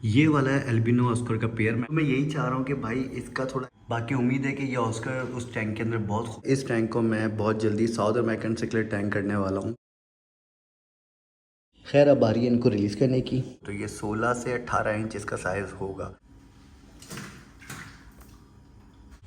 ये वाला है एल्बिनो ऑस्कर का पेयर। मैं यही चाह रहा हूँ कि भाई इसका थोड़ा, बाकी उम्मीद है कि ये ऑस्कर उस टैंक के अंदर बहुत, इस टैंक को मैं बहुत जल्दी साउथ अमेरिकन सिक्लेट टैंक करने वाला हूँ। खैर अब बारी है इनको रिलीज़ करने की। तो ये 16 से 18 इंच इसका साइज़ होगा।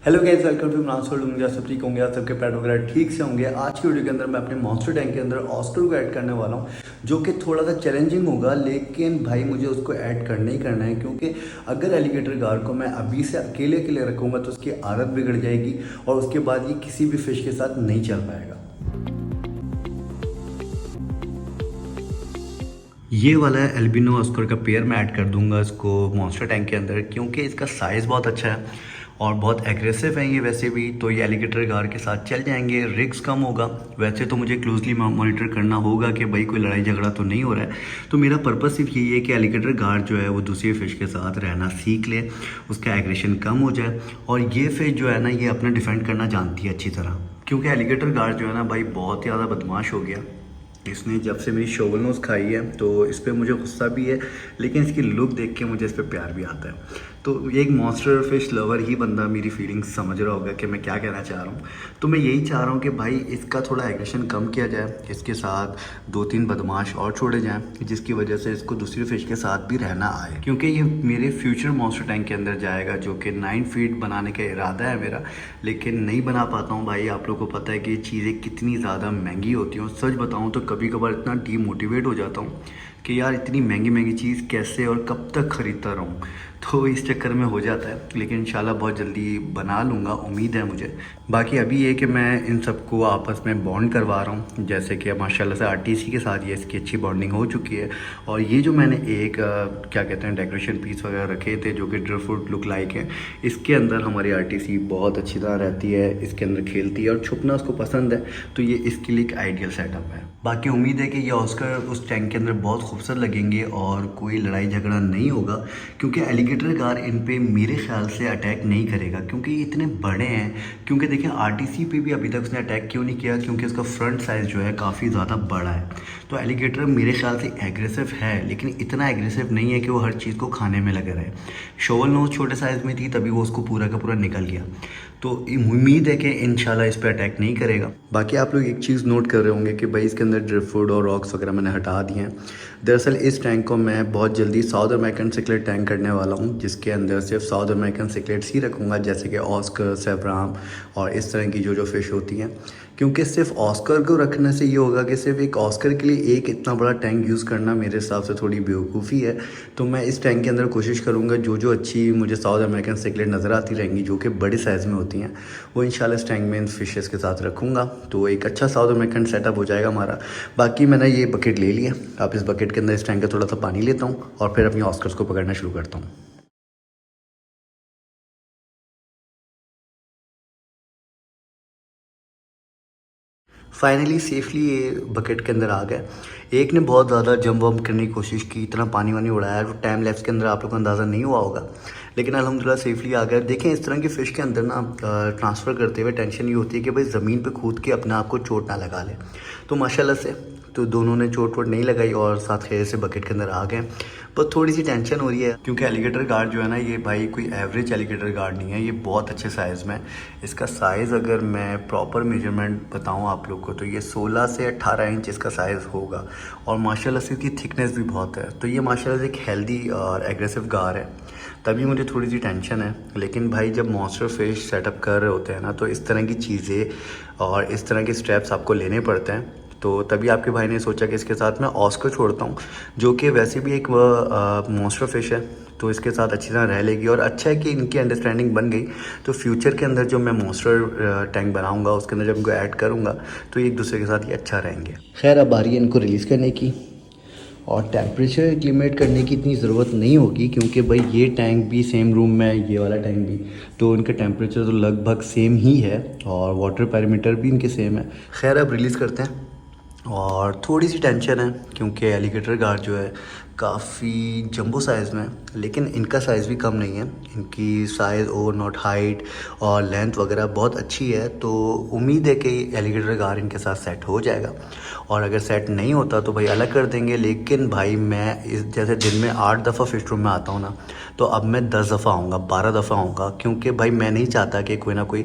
Hello guys, welcome to transfer. उम्मीद सब ठीक होंगे, आप सबके पैड वगैरह ठीक से होंगे। आज की वीडियो के अंदर मैं अपने मॉन्स्टर टैंक के अंदर ऑस्कर को ऐड करने वाला हूँ, जो कि थोड़ा सा चैलेंजिंग होगा, लेकिन भाई मुझे उसको ऐड करना ही करना है, क्योंकि अगर एलिगेटर गार को मैं अभी से अकेले अकेले रखूँगा तो उसकी आदत बिगड़ जाएगी और उसके बाद ये किसी भी फिश के साथ नहीं चल पाएगा। ये वाला है एल्बिनो ऑस्कर का पेयर। मैं ऐड कर दूंगा इसको मॉन्स्टर टैंक के अंदर, क्योंकि इसका साइज़ बहुत अच्छा है और बहुत एग्रेसिव है ये वैसे भी। तो ये एलिगेटर गार के साथ चल जाएंगे, रिस्क कम होगा। वैसे तो मुझे क्लोजली मॉनिटर करना होगा कि भाई कोई लड़ाई झगड़ा तो नहीं हो रहा है। तो मेरा पर्पज़ सिर्फ यही है कि एलिगेटर गार जो है वो दूसरी फ़िश के साथ रहना सीख ले, उसका एग्रेशन कम हो जाए और ये फ़िश जो है ना ये अपना डिफेंड करना जानती है अच्छी तरह। क्योंकि एलिगेटर गार जो है ना भाई बहुत ही ज़्यादा बदमाश हो गया। इसने जब से मेरी शोवल नोज़ खाई है तो इस पर मुझे गुस्सा भी है, लेकिन इसकी लुक देख के मुझे इस पर प्यार भी आता है। तो एक मॉन्स्टर फिश लवर ही बंदा मेरी फीलिंग्स समझ रहा होगा कि मैं क्या कहना चाह रहा हूँ। तो मैं यही चाह रहा हूँ कि भाई इसका थोड़ा एग्रेशन कम किया जाए, इसके साथ 2-3 बदमाश और छोड़े जाएँ, जिसकी वजह से इसको दूसरी फिश के साथ भी रहना आए। क्योंकि ये मेरे फ्यूचर मॉन्स्टर टैंक के अंदर जाएगा, जो कि 9 फीट बनाने का इरादा है मेरा, लेकिन नहीं बना पाता हूँ भाई। आप लोगों को पता है कि ये चीज़ें कितनी ज़्यादा महंगी होती हैं। सच बताऊँ तो कभी कभार इतना डीमोटिवेट हो जाता हूँ कि यार इतनी महंगी महंगी चीज़ कैसे और कब तक ख़रीदता रहूँ। तो इस चक्कर में हो जाता है, लेकिन इंशाल्लाह बहुत जल्दी बना लूँगा, उम्मीद है मुझे। बाकी अभी ये कि मैं इन सबको आपस में बॉन्ड करवा रहा हूँ, जैसे कि माशाल्लाह से आरटीसी के साथ ये इसकी अच्छी बॉन्डिंग हो चुकी है। और ये जो मैंने एक क्या कहते हैं डेकोरेशन पीस वगैरह रखे थे जो कि ड्राई फ्रूट लुक लाइक है, इसके अंदर हमारी आरटीसी बहुत अच्छी तरह रहती है, इसके अंदर खेलती है और छुपना उसको पसंद है। तो ये इसके लिए एक आइडियल सेटअप है। बाकी उम्मीद है कि ये ऑस्कर उस टैंक के अंदर बहुत खूबसूरत लगेंगे और कोई लड़ाई झगड़ा नहीं होगा, क्योंकि एलिगेटर गार इन पे मेरे ख्याल से अटैक नहीं करेगा, क्योंकि ये इतने बड़े हैं। क्योंकि देखिए आरटीसी पे भी अभी तक उसने अटैक क्यों नहीं किया, क्योंकि उसका फ्रंट साइज़ जो है काफ़ी ज़्यादा बड़ा है। तो एलिगेटर मेरे ख्याल से एग्रेसिव है, लेकिन इतना एग्रेसिव नहीं है कि वो हर चीज़ को खाने में लगे रहे। शोवल नोज छोटे साइज़ में थी तभी वो उसको पूरा का पूरा निकल गया। तो उम्मीद है कि इंशाल्लाह इस पर अटैक नहीं करेगा। बाकी आप लोग एक चीज़ नोट कर रहे होंगे कि भाई इसके अंदर ड्रिफ्ट फूड और रॉक्स वगैरह मैंने हटा दिए हैं। दरअसल इस टैंक को मैं बहुत जल्दी साउथ अमेरिकन सिक्लेट टैंक करने वाला हूँ, जिसके अंदर सिर्फ साउथ अमेरिकन सिक्लेट्स ही रखूँगा, जैसे कि ऑस्कर, सेब्राम और इस तरह की जो जो फ़िश होती हैं। क्योंकि सिर्फ ऑस्कर को रखने से ये होगा कि सिर्फ एक ऑस्कर के लिए एक इतना बड़ा टैंक यूज़ करना मेरे हिसाब से थोड़ी बेवकूफ़ी है। तो मैं इस टैंक के अंदर कोशिश करूँगा जो जो अच्छी मुझे साउथ अमेरिकन सिक्लेट नज़र आती रहेंगी, जो कि बड़े साइज़ में होती हैं, वो इंशाल्लाह इस टैंक में इन फिशेस के साथ रखूँगा। तो एक अच्छा साउथ अमेरिकन सेटअप हो जाएगा हमारा। बाकी मैंने ये बकेट ले लिया, अब इस बकेट के अंदर इस टैंक का थोड़ा सा पानी लेता हूँ और फिर अपनी ऑस्कर्स को पकड़ना शुरू करता हूँ। फाइनली सेफली ये बकेट के अंदर आ गए। एक ने बहुत ज़्यादा जंप वम्प करने की कोशिश की, इतना पानी वानी उड़ाया, तो टाइम लैप्स के अंदर आप लोग को अंदाज़ा नहीं हुआ होगा, लेकिन अल्हम्दुलिल्लाह सेफली आ गए। देखें इस तरह की फ़िश के अंदर ना ट्रांसफ़र करते हुए टेंशन ये होती है कि भाई ज़मीन पे कूद के अपने आप को चोट ना लगा ले। तो माशाल्लाह से तो दोनों ने चोट वोट नहीं लगाई और साथ खैर से बकेट के अंदर आ गए। बस थोड़ी सी टेंशन हो रही है, क्योंकि एलिगेटर गार्ड जो है ना ये भाई कोई एवरेज एलिगेटर गार्ड नहीं है, ये बहुत अच्छे साइज़ में। इसका साइज़ अगर मैं प्रॉपर मेजरमेंट बताऊं आप लोग को तो ये 16 से 18 इंच इसका साइज़ होगा और माशाल्लाह से इसकी थिकनेस भी बहुत है। तो ये माशाल्लाह से एक हेल्दी और एग्रेसिव गार है, तभी मुझे थोड़ी सी टेंशन है। लेकिन भाई जब मॉन्स्टर फिश सेटअप कर रहे होते हैं ना, तो इस तरह की चीज़ें और इस तरह के स्टेप्स आपको लेने पड़ते हैं। तो तभी आपके भाई ने सोचा कि इसके साथ मैं ऑस्कर छोड़ता हूँ, जो कि वैसे भी एक मॉन्स्टर फिश है, तो इसके साथ अच्छी तरह रह लेगी। और अच्छा है कि इनकी अंडरस्टैंडिंग बन गई, तो फ्यूचर के अंदर जो मैं मॉन्स्टर टैंक बनाऊंगा उसके अंदर जब इनको ऐड करूंगा तो एक दूसरे के साथ ये अच्छा रहेंगे। खैर अब बारी है इनको रिलीज़ करने की और टेम्परेचर एक्लिमेट करने की इतनी ज़रूरत नहीं होगी, क्योंकि भाई ये टैंक भी सेम रूम में है, ये वाला टैंक भी, तो उनका टेम्परेचर तो लगभग सेम ही है और वाटर पैरामीटर भी इनके सेम है। खैर अब रिलीज़ करते हैं। और थोड़ी सी टेंशन है क्योंकि एलिगेटर गार्ड जो है काफ़ी जंबो साइज़ में है, लेकिन इनका साइज़ भी कम नहीं है। इनकी साइज़ ओवर नॉट हाइट और लेंथ वगैरह बहुत अच्छी है, तो उम्मीद है कि एलिगेटर गार्ड इनके साथ सेट हो जाएगा। और अगर सेट नहीं होता तो भाई अलग कर देंगे। लेकिन भाई मैं इस जैसे दिन में 8 दफ़ा फिश रूम में आता हूँ ना, तो अब मैं 10 दफ़ा आऊँगा, 12 दफ़ा आऊँगा, क्योंकि भाई मैं नहीं चाहता कि कोई ना कोई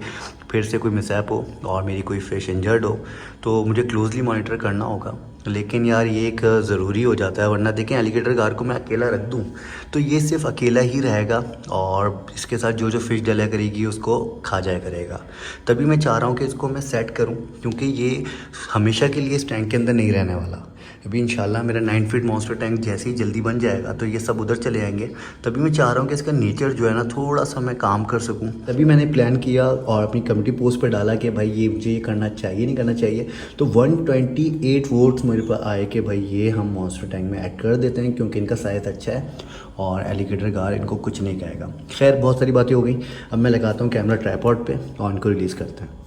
फिर से कोई मिसहैप हो और मेरी कोई फ़िश इंजर्ड हो, तो मुझे क्लोज़ली मॉनिटर करना होगा। लेकिन यार ये एक ज़रूरी हो जाता है, वरना देखें एलिगेटर गार को मैं अकेला रख दूँ तो ये सिर्फ अकेला ही रहेगा और इसके साथ जो जो फ़िश डला करेगी उसको खा जाया करेगा। तभी मैं चाह रहा हूँ कि इसको मैं सेट करूँ, क्योंकि ये हमेशा के लिए इस टैंक के अंदर नहीं रहने वाला। अभी इंशाल्लाह मेरा 9 फीट मॉन्स्टर टैंक जैसे ही जल्दी बन जाएगा तो ये सब उधर चले जाएंगे। तभी मैं चाह रहा हूँ कि इसका नेचर जो है ना थोड़ा सा मैं काम कर सकूँ। तभी मैंने प्लान किया और अपनी कम्युनिटी पोस्ट पर डाला कि भाई ये मुझे ये करना चाहिए नहीं करना चाहिए। तो 128 वोट्स मेरे पास आए कि भाई ये हम मॉन्स्टर टैंक में ऐड कर देते हैं, क्योंकि इनका साइज़ अच्छा है और एलिगेटर गार इनको कुछ नहीं कहेगा। खैर बहुत सारी बातें हो गई, अब मैं लगाता हूँ कैमरा ट्राइपॉड पे और इनको रिलीज़ करते हैं।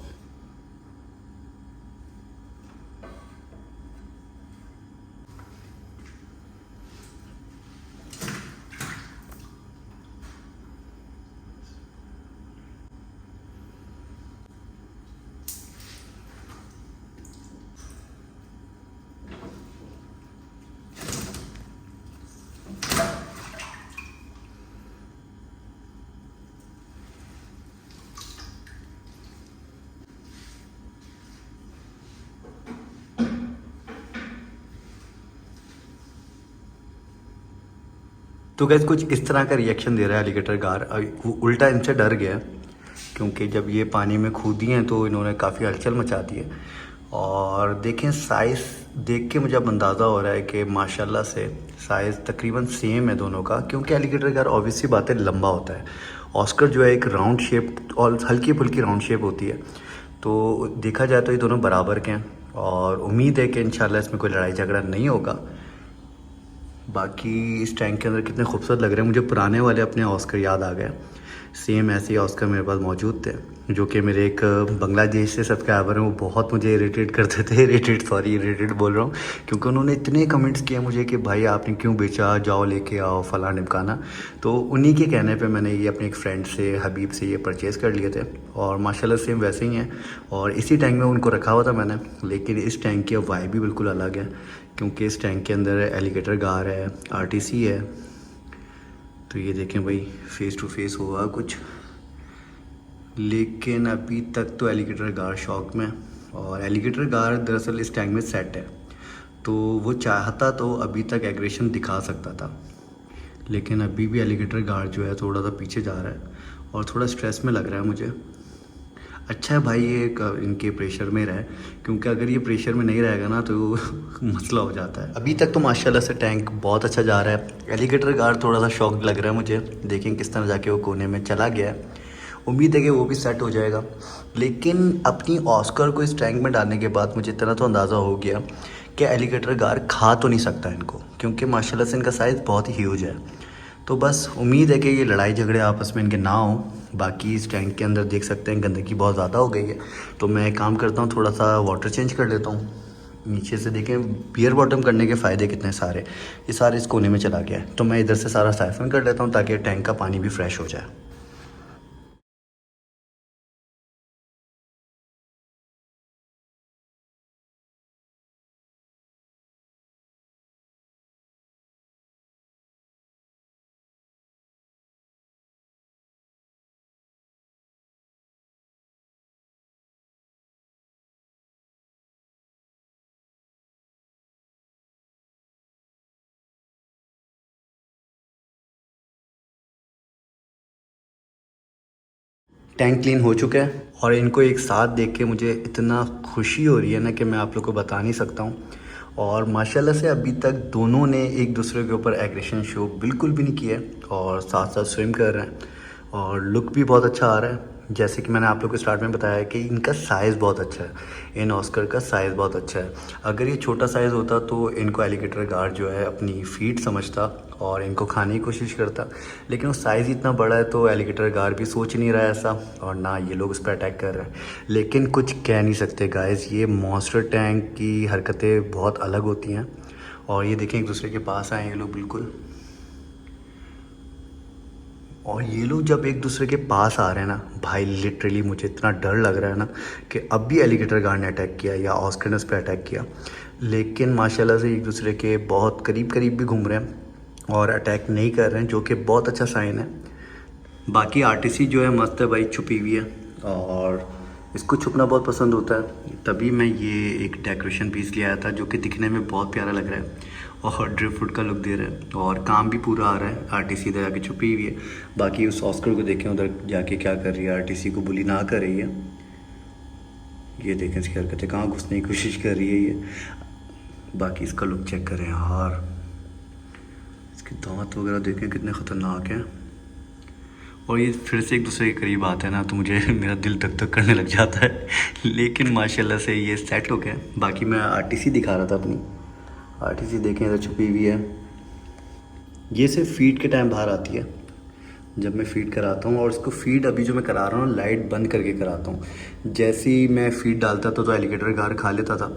तो गैस कुछ इस तरह का रिएक्शन दे रहा है एलिगेटर गार। वो उल्टा इनसे डर गया, क्योंकि जब ये पानी में कूदी हैं तो इन्होंने काफ़ी हलचल मचा दी है। और देखें साइज़ देख के मुझे अब अंदाज़ा हो रहा है कि माशाल्लाह से साइज़ तकरीबन सेम है दोनों का, क्योंकि एलिगेटर गार ऑब्वियस सी बात है लंबा होता है। ऑस्कर जो है एक राउंड शेप और हल्की फुल्की राउंड शेप होती है, तो देखा जाए तो ये दोनों बराबर के हैं और उम्मीद है कि इंशाल्लाह इसमें कोई लड़ाई झगड़ा नहीं होगा। बाकी इस टैंक के अंदर कितने खूबसूरत लग रहे हैं, मुझे पुराने वाले अपने ऑस्कर याद आ गए। सेम ऐसे ही ऑस्कर मेरे पास मौजूद थे, जो कि मेरे एक बांग्लादेश से सब्सक्राइबर हैं, वो बहुत मुझे इरिटेट करते थे। इरिटेट बोल रहा हूँ, क्योंकि उन्होंने इतने कमेंट्स किए मुझे कि भाई आपने क्यों बेचा, जाओ लेके आओ फला ढिमकाना। तो उन्हीं के कहने पे मैंने ये अपने एक फ्रेंड से हबीब से ये परचेज़ कर लिए थे और माशाल्लाह सेम वैसे ही हैं। और इसी टैंक में उनको रखा हुआ था मैंने, लेकिन इस टैंक की वाइब भी बिल्कुल अलग है, क्योंकि इस टैंक के अंदर एलिगेटर गार है, आरटीसी है। तो ये देखें भाई फेस टू फेस हुआ कुछ, लेकिन अभी तक तो एलिगेटर गार शौक में। और एलिगेटर गार दरअसल इस टैंक में सेट है, तो वो चाहता तो अभी तक एग्रेशन दिखा सकता था, लेकिन अभी भी एलिगेटर गार जो है थोड़ा सा पीछे जा रहा है और थोड़ा स्ट्रेस में लग रहा है मुझे। अच्छा है भाई ये इनके प्रेशर में रहे, क्योंकि अगर ये प्रेशर में नहीं रहेगा ना तो मसला हो जाता है। अभी तक तो माशाल्लाह से टैंक बहुत अच्छा जा रहा है। एलिगेटर गार थोड़ा सा शॉक लग रहा है मुझे, देखें किस तरह जाके वो कोने में चला गया है। उम्मीद है कि वो भी सेट हो जाएगा। लेकिन अपनी ऑस्कर को इस टैंक में डालने के बाद मुझे इतना तो अंदाज़ा हो गया कि एलिगेटर गार खा तो नहीं सकता इनको, क्योंकि माशाल्लाह से इनका साइज़ बहुत ही ह्यूज है। तो बस उम्मीद है कि ये लड़ाई झगड़े आपस में इनके ना हो। बाकी इस टैंक के अंदर देख सकते हैं गंदगी बहुत ज़्यादा हो गई है, तो मैं एक काम करता हूँ थोड़ा सा वाटर चेंज कर लेता हूँ। नीचे से देखें बियर बॉटम करने के फ़ायदे कितने सारे, ये सारे इस कोने में चला गया है, तो मैं इधर से सारा साइफन कर लेता हूँ ताकि टैंक का पानी भी फ्रेश हो जाए। टैंक क्लीन हो चुका है और इनको एक साथ देख के मुझे इतना खुशी हो रही है ना कि मैं आप लोग को बता नहीं सकता हूँ। और माशाल्लाह से अभी तक दोनों ने एक दूसरे के ऊपर एग्रेशन शो बिल्कुल भी नहीं किया है और साथ साथ स्विम कर रहे हैं और लुक भी बहुत अच्छा आ रहा है। जैसे कि मैंने आप लोग को स्टार्ट में बताया कि इनका साइज़ बहुत अच्छा है, इन ऑस्कर का साइज़ बहुत अच्छा है। अगर ये छोटा साइज़ होता तो इनको एलिगेटर गार्ड जो है अपनी फीट समझता और इनको खाने की कोशिश करता, लेकिन वो साइज़ इतना बड़ा है तो एलिगेटर गार्ड भी सोच नहीं रहा है ऐसा, और ना ये लोग उस पर अटैक कर रहे हैं। लेकिन कुछ कह नहीं सकते गाइस, ये मॉन्स्टर टैंक की हरकतें बहुत अलग होती हैं। और ये देखें एक दूसरे के पास आए ये लोग बिल्कुल, और ये लोग जब एक दूसरे के पास आ रहे हैं ना भाई, लिटरली मुझे इतना डर लग रहा है ना कि अब भी एलिगेटर गार्ड ने अटैक किया या ऑस्कर ने उस पर अटैक किया, लेकिन माशाल्लाह से एक दूसरे के बहुत करीब करीब भी घूम रहे हैं और अटैक नहीं कर रहे हैं, जो कि बहुत अच्छा साइन है। बाकी आरटीसी जो है मस्त है भाई, छुपी हुई है और इसको छुपना बहुत पसंद होता है, तभी मैं ये एक डेकोरेशन पीस ले आया था जो कि दिखने में बहुत प्यारा लग रहा है और ड्रिप फ्रूट का लुक दे रहा है और काम भी पूरा आ रहा है। आरटीसी इधर जाके छुपी हुई है। बाकी उस ऑस्कर को देखें उधर जाके क्या कर रही है, आरटीसी को बुली ना कर रही है। ये देखें इसकी हरकतें, कहाँ घुसने की कोशिश कर रही है ये। बाकी इसका लुक चेक करें यार, इसके दांत वगैरह देखें कितने ख़तरनाक हैं। और ये फिर से एक दूसरे के करीब आता है ना तो मुझे मेरा दिल धक धक करने लग जाता है लेकिन माशाल्लाह से ये सेट हो गया। बाकी मैं आरटीसी दिखा रहा था अपनी, आरटीसी देखें इधर छुपी हुई है। ये सिर्फ फीड के टाइम बाहर आती है जब मैं फ़ीड कराता हूँ, और इसको फ़ीड अभी जो मैं करा रहा हूँ लाइट बंद करके कराता हूँ। जैसे ही मैं फ़ीड डालता था तो एलिगेटर गार खा लेता था,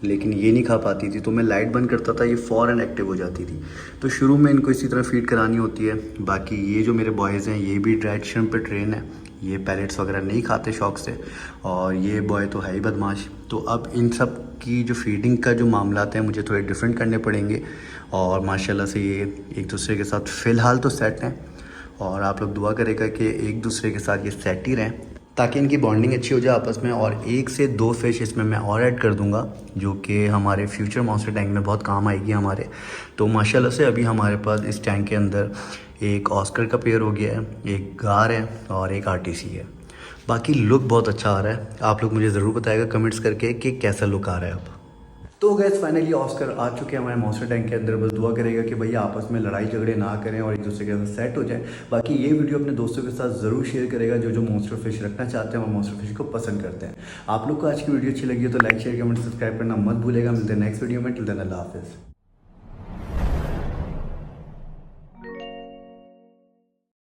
लेकिन ये नहीं खा पाती थी, तो मैं लाइट बंद करता था, ये फ़ौरन एक्टिव हो जाती थी। तो शुरू में इनको इसी तरह फ़ीड करानी होती है। बाकी ये जो मेरे बॉयज़ हैं ये भी ड्राइड श्रिम्प पे ट्रेन है, ये पैलेट्स वगैरह नहीं खाते शौक से, और ये बॉय तो है ही बदमाश। तो अब इन सब की जो फीडिंग का जो मामला हैं मुझे थोड़े डिफरेंट करने पड़ेंगे, और माशाल्लाह से ये एक दूसरे के साथ फ़िलहाल तो सेट हैं, और आप लोग दुआ करेगा कि एक दूसरे के साथ ये सेट ही रहें ताकि इनकी बॉन्डिंग अच्छी हो जाए आपस में। और 1 से 2 फिश इसमें मैं और ऐड कर दूंगा जो कि हमारे फ्यूचर मॉन्स्टर टैंक में बहुत काम आएगी हमारे। तो माशाल्लाह से अभी हमारे पास इस टैंक के अंदर एक ऑस्कर का पेयर हो गया है, एक गार है और एक आरटीसी है। बाकी लुक बहुत अच्छा आ रहा है, आप लोग मुझे ज़रूर बताएगा कमेंट्स करके कि कैसा लुक आ रहा है अब। तो गैस फाइनली ऑस्कर आ चुके हैं हमारे मॉन्स्टर टैंक के अंदर। बस दुआ करेगा कि भैया आपस में लड़ाई झगड़े ना करें और एक दूसरे के साथ सेट हो जाए। बाकी ये वीडियो अपने दोस्तों के साथ ज़रूर शेयर करेगा जो जो मॉन्स्टर फिश रखना चाहते हैं और मॉन्स्टर फिश को पसंद करते हैं। आप लोग को आज की वीडियो अच्छी लगी हो तो लाइक शेयर कमेंट सब्सक्राइब करना मत भूलेगा। मिलते हैं नेक्स्ट वीडियो में, टिल देन अल्लाह हाफिज़।